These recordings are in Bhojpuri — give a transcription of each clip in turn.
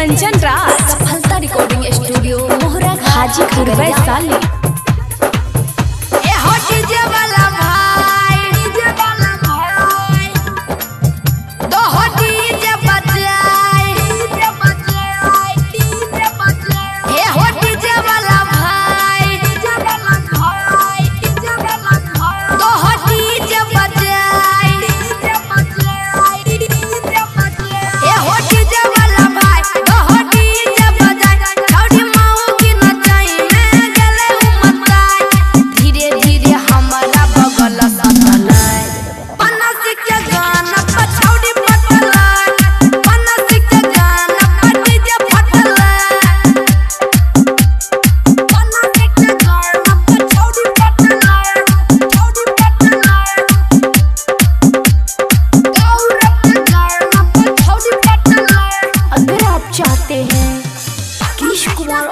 कंचन राज सफलता रिकॉर्डिंग स्टूडियो मोहरा हाजीपुर वैशाली।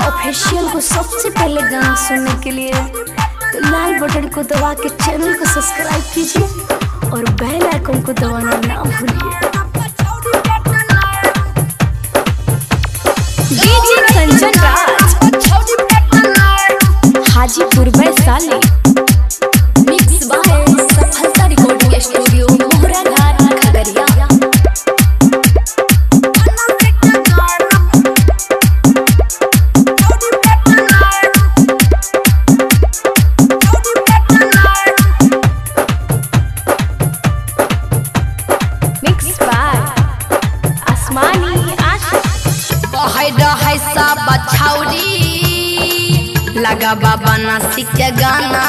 ऑफिशियल को सबसे पहले गाना सुनने के लिए तो लाल बटन को दबा के चैनल को सब्सक्राइब कीजिए और बेल आइकन को दबाना ना भूलिए। DJ Kanchan Raj Hajipur Vaishali. Mix by Safalta recording studio Mohra Khagaria. लगा बाबा नासी के गाना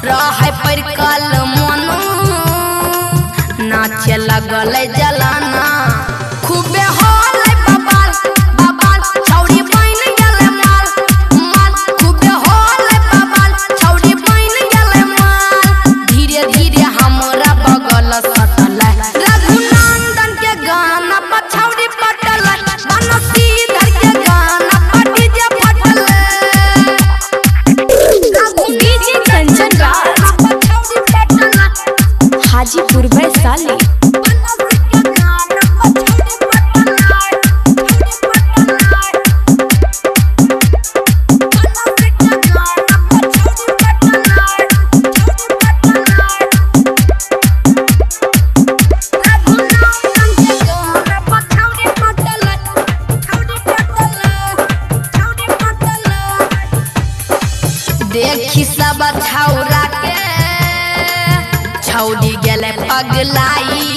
रहे पर कल मन नाचे लगल जलाना खूबे होल बाबाल बाबाल छौड़ी बन गेले माल माल खूबे होल बाबाल छौड़ी बन गेले माल धीरे धीरे हमरा बगल सटल रघुनंदन के गाना पर छौड़ी पटल बनसी धर के गाना पर डीजे फटल। डीजे कंचन राज हाजीपुर वैशाली। देखी सब छौरा के छौड़ी गेले पगलाई।